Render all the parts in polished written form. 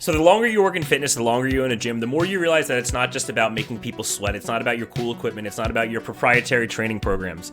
So the longer you work in fitness, the longer you own a gym, the more you realize that it's not just about making people sweat. It's not about your cool equipment. It's not about your proprietary training programs.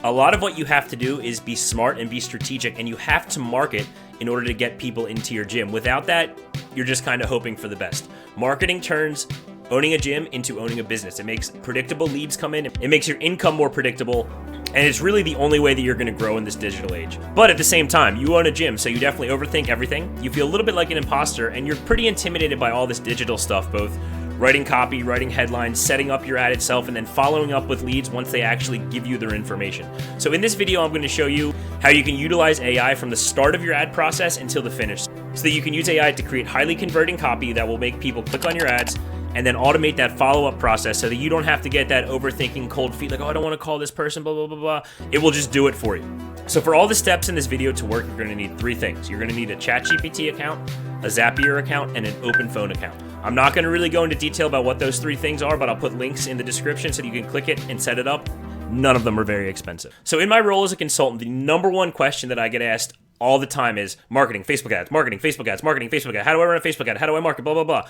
A lot of what you have to do is be smart and be strategic, and you have to market in order to get people into your gym. Without that, you're just kind of hoping for the best. Marketing turns owning a gym into owning a business. It makes predictable leads come in. It makes your income more predictable. And it's really the only way that you're going to grow in this digital age. But at the same time, you own a gym, so you definitely overthink everything. You feel a little bit like an imposter, and you're pretty intimidated by all this digital stuff, both writing copy, writing headlines, setting up your ad itself, and then following up with leads once they actually give you their information. So in this video, I'm going to show you how you can utilize AI from the start of your ad process until the finish, so that you can use AI to create highly converting copy that will make people click on your ads, and then automate that follow-up process so that you don't have to get that overthinking cold feet, like, oh, I don't want to call this person, blah, blah, blah, blah. It will just do it for you. So for all the steps in this video to work, you're going to need three things. You're going to need a ChatGPT account, a Zapier account, and an OpenPhone account. I'm not going to really go into detail about what those three things are, but I'll put links in the description so that you can click it and set it up. None of them are very expensive. So in my role as a consultant, the number one question that I get asked all the time is marketing, Facebook ads, marketing, Facebook ads, marketing, Facebook ads. How do I run a Facebook ad? How do I market? Blah, blah, blah.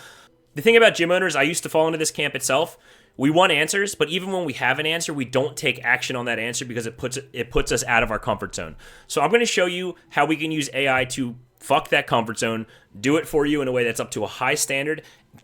The thing about gym owners, I used to fall into this camp itself. We want answers, but even when we have an answer, we don't take action on that answer because it puts us out of our comfort zone. So I'm going to show you how we can use AI to fuck that comfort zone, do it for you in a way that's up to a high standard,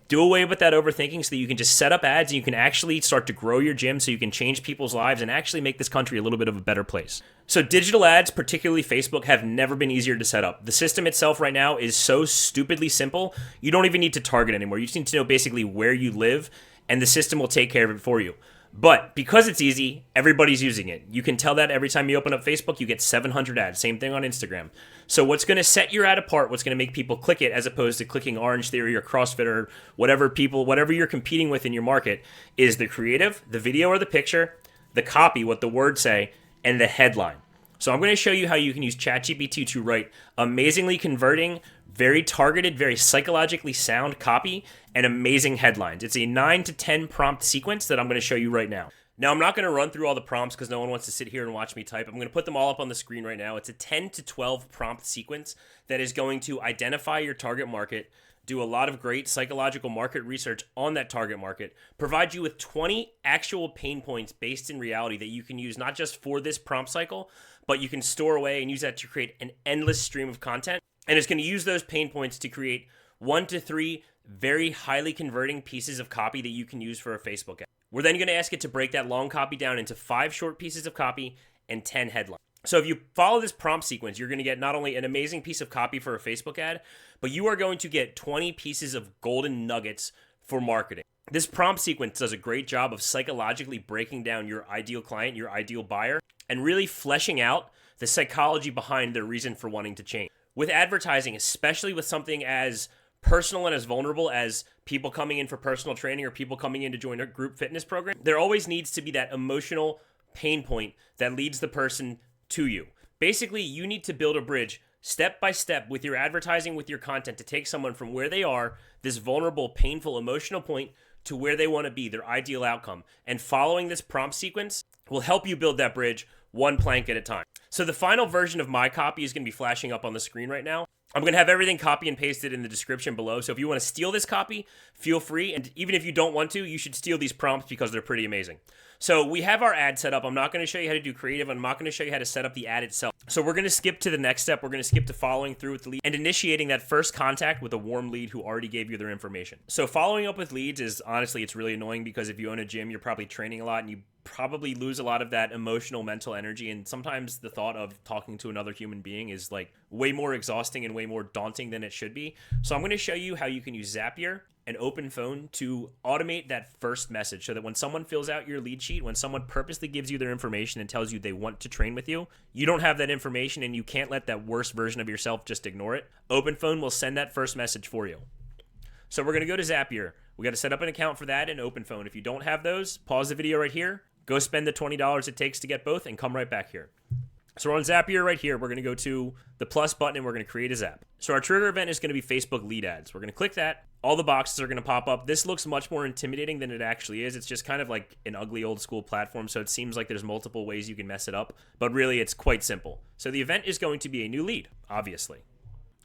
do away with that overthinking so that you can just set up ads and you can actually start to grow your gym so you can change people's lives and actually make this country a little bit of a better place. So digital ads, particularly Facebook, have never been easier to set up. The system itself right now is so stupidly simple, you don't even need to target anymore. You just need to know basically where you live and the system will take care of it for you. But because it's easy, everybody's using it. You can tell that every time you open up Facebook, you get 700 ads. Same thing on Instagram. So what's going to set your ad apart, what's going to make people click it as opposed to clicking Orange Theory or CrossFit or whatever you're competing with in your market, is the creative, the video or the picture, the copy, what the words say, and the headline. So I'm going to show you how you can use ChatGPT to write amazingly converting, very targeted, very psychologically sound copy, and amazing headlines. It's a 9 to 10 prompt sequence that I'm going to show you right now. Now, I'm not going to run through all the prompts because no one wants to sit here and watch me type. I'm going to put them all up on the screen right now. It's a 10 to 12 prompt sequence that is going to identify your target market, do a lot of great psychological market research on that target market, provide you with 20 actual pain points based in reality that you can use not just for this prompt cycle, but you can store away and use that to create an endless stream of content. And it's going to use those pain points to create 1 to 3 very highly converting pieces of copy that you can use for a Facebook ad. We're then going to ask it to break that long copy down into 5 short pieces of copy and 10 headlines. So if you follow this prompt sequence, you're going to get not only an amazing piece of copy for a Facebook ad, but you are going to get 20 pieces of golden nuggets for marketing. This prompt sequence does a great job of psychologically breaking down your ideal client, your ideal buyer, and really fleshing out the psychology behind their reason for wanting to change. With advertising, especially with something as personal and as vulnerable as people coming in for personal training or people coming in to join a group fitness program, there always needs to be that emotional pain point that leads the person to you. Basically, you need to build a bridge step by step with your advertising, with your content, to take someone from where they are, this vulnerable, painful, emotional point, to where they want to be, their ideal outcome. And following this prompt sequence will help you build that bridge one plank at a time. So the final version of my copy is going to be flashing up on the screen right now. I'm going to have everything copy and pasted in the description below. So if you want to steal this copy, feel free. And even if you don't want to, you should steal these prompts because they're pretty amazing. So we have our ad set up. I'm not going to show you how to do creative. I'm not going to show you how to set up the ad itself. So we're going to skip to the next step. We're going to skip to following through with the lead and initiating that first contact with a warm lead who already gave you their information. So following up with leads is, honestly, it's really annoying because if you own a gym, you're probably training a lot and you probably lose a lot of that emotional, mental energy. And sometimes the thought of talking to another human being is like way more exhausting and way more daunting than it should be. So I'm going to show you how you can use Zapier and OpenPhone to automate that first message so that when someone fills out your lead sheet, when someone purposely gives you their information and tells you they want to train with you, you don't have that information and you can't let that worst version of yourself just ignore it. OpenPhone will send that first message for you. So we're going to go to Zapier. We got to set up an account for that and OpenPhone. If you don't have those, pause the video right here, go spend the $20 it takes to get both and come right back here. So we're on Zapier right here. We're going to go to the plus button and we're going to create a Zap. So our trigger event is going to be Facebook lead ads. We're going to click that. All the boxes are going to pop up. This looks much more intimidating than it actually is. It's just kind of like an ugly old school platform. So it seems like there's multiple ways you can mess it up, but really it's quite simple. So the event is going to be a new lead, obviously.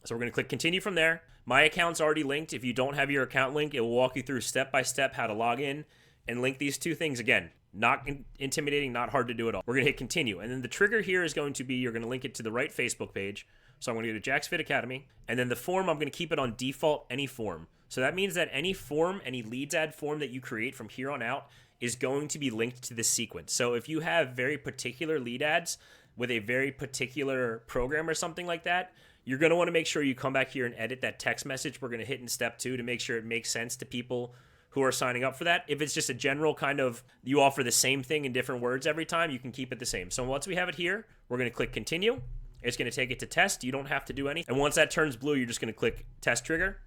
So we're going to click continue from there. My account's already linked. If you don't have your account linked, it will walk you through step by step how to log in and link these two things. Again, not intimidating, not hard to do at all. We're going to hit continue. And then the trigger here is going to be, you're going to link it to the right Facebook page. So I'm going to go to Jack's Fit Academy. And then the form, I'm going to keep it on default, any form. So that means that any form, any leads ad form that you create from here on out is going to be linked to this sequence. So if you have very particular lead ads with a very particular program or something like that, you're going to want to make sure you come back here and edit that text message we're going to hit in step 2 to make sure it makes sense to people who are signing up for that. If it's just a general kind of, you offer the same thing in different words every time, you can keep it the same. So once we have it here, we're going to click continue. It's going to take it to test. You don't have to do anything. And once that turns blue, you're just going to click test trigger.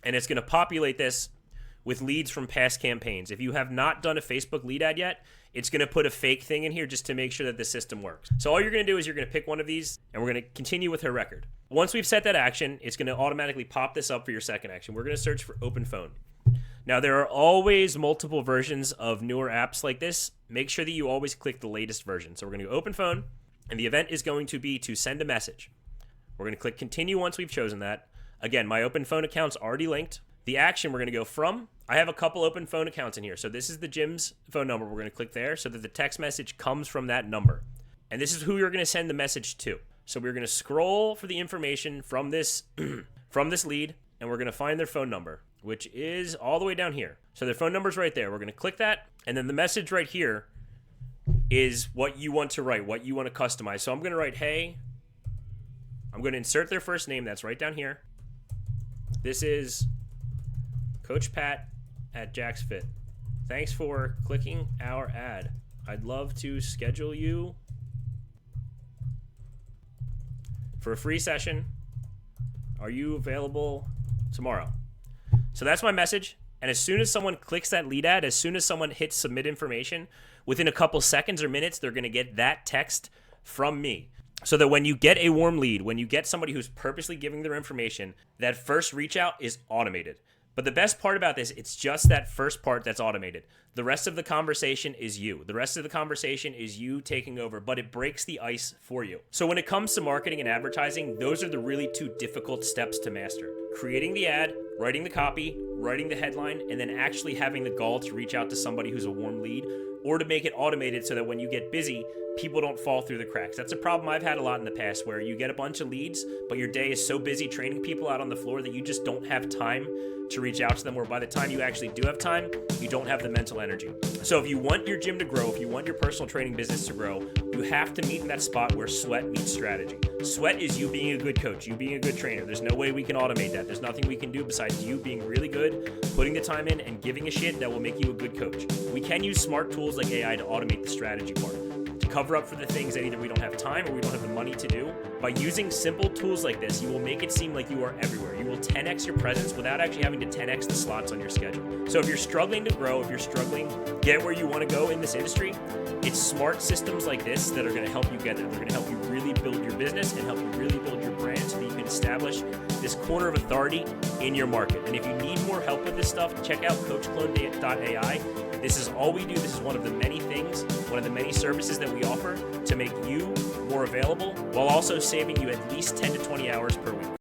And it's going to populate this with leads from past campaigns. If you have not done a Facebook lead ad yet, it's going to put a fake thing in here just to make sure that the system works. So all you're going to do is you're going to pick one of these, and we're going to continue with her record. Once we've set that action, it's going to automatically pop this up for your second action. We're going to search for open phone. Now, there are always multiple versions of newer apps like this. Make sure that you always click the latest version. So we're going to go open phone, and the event is going to be to send a message. We're going to click continue once we've chosen that. Again, my open phone account's already linked. The action we're going to go from, I have a couple open phone accounts in here. So this is the gym's phone number. We're going to click there so that the text message comes from that number. And this is who you're going to send the message to. So we're going to scroll for the information from this from this lead, and we're going to find their phone number, which is all the way down here. So their phone number's right there. We're going to click that, and then the message right here is what you want to write, what you want to customize. So I'm going to write, hey, I'm going to insert their first name. That's right down here. This is Coach Pat at Jack's Fit. Thanks for clicking our ad. I'd love to schedule you for a free session. Are you available tomorrow? So that's my message. And as soon as someone clicks that lead ad, as soon as someone hits submit information, within a couple seconds or minutes, they're going to get that text from me. So that when you get a warm lead, when you get somebody who's purposely giving their information, that first reach out is automated. But the best part about this, it's just that first part that's automated. The rest of the conversation is you. The rest of the conversation is you taking over, but it breaks the ice for you. So when it comes to marketing and advertising, those are the really two difficult steps to master. Creating the ad, writing the copy, writing the headline, and then actually having the gall to reach out to somebody who's a warm lead, or to make it automated so that when you get busy, people don't fall through the cracks. That's a problem I've had a lot in the past, where you get a bunch of leads, but your day is so busy training people out on the floor that you just don't have time to reach out to them, or by the time you actually do have time, you don't have the mental energy. So if you want your gym to grow, if you want your personal training business to grow, you have to meet in that spot where sweat meets strategy. Sweat is you being a good coach, you being a good trainer. There's no way we can automate that. There's nothing we can do besides you being really good, putting the time in, and giving a shit that will make you a good coach. We can use smart tools like AI to automate the strategy part, to cover up for the things that either we don't have time or we don't have the money to do. By using simple tools like this, you will make it seem like you are everywhere. You will 10x your presence without actually having to 10x the slots on your schedule. So if you're struggling to grow, if you're struggling to get where you want to go in this industry, it's smart systems like this that are going to help you get there. They're going to help you really build your business and help you really build your brand so that you can establish this corner of authority in your market. And if you need more help with this stuff, check out coachclone.ai. This is all we do. This is one of the many things, one of the many services that we offer to make you more available while also saving you at least 10 to 20 hours per week.